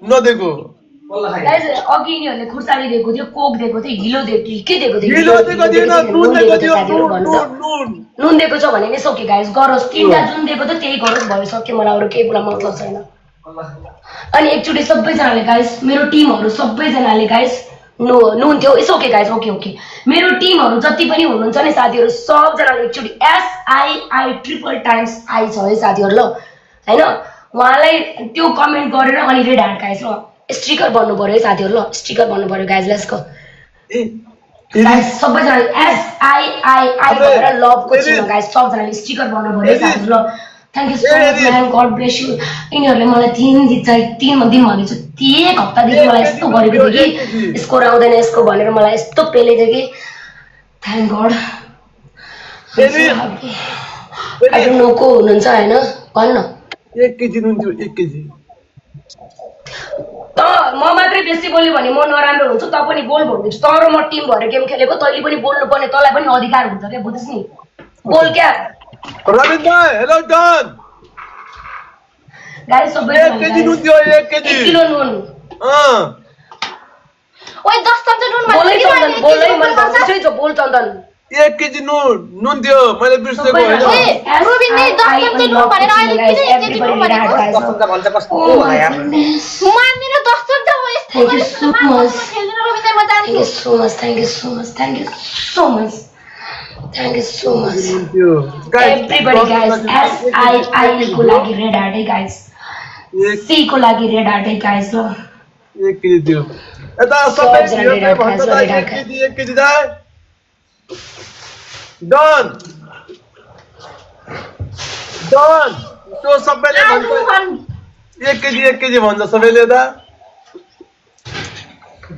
नदिएको गाइस अघि यिनीहरूले खुर्सानी दिएको थियो, कोक दिएको थियो, हिलो दिएको थियो, के दिएको थियो? हिलो दिएको थिएन, नुन दिएको थियो, नुन दिएको छ भने नि सक्यो गाइस, गरोस्। तीनटा जुन दिएको थियो त्यही गरोस्, भयो सक्यो, मलाई अरू केही कुरा मतलब छैन। अनि एकचोटि सबैजनाले गाइस, मेरो टिमहरू सबैजनाले गाइस नुन थियो, it's okay guys, okay okay. मेरो टिमहरू जति पनि हुनुहुन्छ नि साथीहरू, सबजनाले एकचोटि SII ट्रिपल टाइम्स आई छ है साथीहरू ल, हैन? उहाँलाई त्यो कमेन्ट गरेर अनि रेड हार्ट गाइस ल स्टिकर बन्नु पर्यो है साथीहरू ल, स्टिकर बन्नु पर्यो गाइस, लेट्स गो गाइस। सबैजनाले SII भनेर लभको चिन्ह गाइस, सबजनाले स्टिकर बन्नु पर्यो है साथीहरू ल। Thank you so much man, God bless you. यिनीहरूले मलाई 3 दिन भनेको छु, 1 हप्तादेखि मलाई यस्तो गरेको थियो कि यसको आउँदैन यसको भनेर मलाई यस्तो पेलेको थियो कि thank God. I don't know को हुनुहुन्छ हैन, भन्न 1 केजी नुन थियो, 1 केजी। त म मात्रै बेसी बोल्यो भने म नराम्रो हुन्छु, त पनि बोल भन्छु। तर म टिम भएर गेम खेलेको, तैँले पनि बोल्नु पर्ने, तँलाई पनि अधिकार हुन्छ के, बुझ्छस् नि? बोल क्या रविन भाइ, हेलो डन गाइस। सबै 1 केजी नुन थियो, 1 केजी 1 किलो नुन। ओइ 10 चम्चा नुन बोलै चन्दन, बोलै मन पर्छ छ, बोल चन्दन। 1 केजी नुन थियो, मैले बिर्सेको हैन। रोबिन नै 10 चम्चा नुन भनेर अहिले किन 1 केजी नुन भनेको? 10 चम्चा भन्छ कस्तो होला यार। मान्दिन 10 चम्चा हो यस्तो। थ्यांक यू सो मच, खेल्दिन रोबिन नै म जान्छु। Thank you so much, thank you so much, thank you so much, thank you so much everybody guys. SII को लागि रेड हार्ट है गाइस, C को लागि रेड हार्ट है गाइस ल। 1 केजी थियो। यता सबै भन्छ त 1 केजी दाइ डन त्यो सबैले भन्छ 1 केजी भन्छ सबैले त।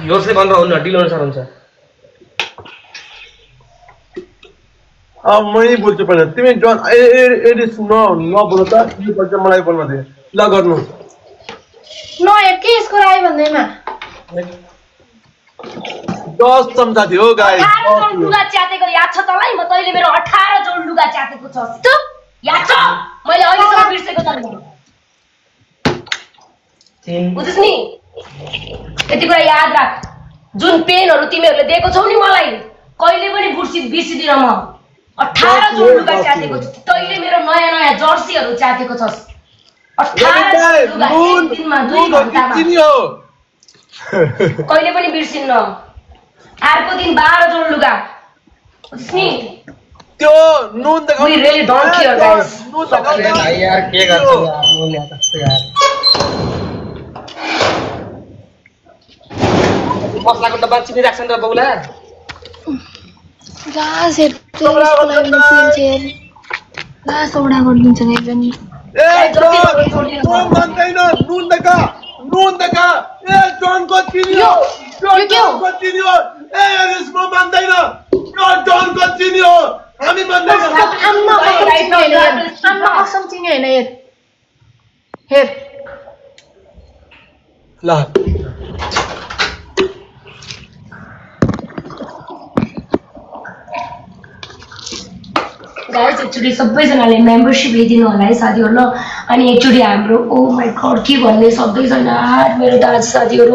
जोरसे भन्न हुन्न, ढिलो अनुसार हुन्छ। अब मै बोल्छु पहिला, तिमी डन एडिस नबोल त, यो पर्छ मलाई बोल्न दे ल। गर्नु न के यसको राई भन्दैमा 10 चम्चा थियो गाइस। 18 जोड लुगा च्यातेको याद छ तँलाई? म तैले मेरो 18 जोड लुगा च्यातेको छ, याद छ? मैले अहिलेसम्म बिर्सेको छैन, बुझ्छस् नि? यति कुरा याद राख। जुन पेनहरू तिमीहरूले दिएको छौ नि मलाई, कहिले पनि बिर्सिदिन म। 18 जोड लुगा च्यातेको छु, तैले मेरो नयाँ नयाँ जर्सीहरू च्यातेको छस्। 18 जोड लुगा एक दिनमा 2 घण्टामा, कहिले पनि बिर्सिन्न। अर्को दिन 12 जोड लुगा, बुझ्छस् नि? त्यो नुन त We really don't care guys। यार के गर्छ यार, नुन यार कस्तो यार। मसलाको डब्बा चिनी राख्छ नि त बौला। गास हेर्दै यसको लागि पिन्छेर गास ओडा गरिदिन्छ नि पनि। ए नुन भन्दैन, नुन देखा ए डनको चिनियो, यो डनको चिनियो। ए यसमा भन्दैन, यो डनको चिनियो, हामी भन्दैन। आम्मा कसम चिन्यो हैन, हेर ल गाइस। एकचोटि सबैजनाले मेम्बरसिप लिइदिनु होला है साथीहरू ल। अनि एकचोटि हाम्रो ओ माई गड के भन्ने सक्दै छैन यार मेरो दाजु साथीहरू।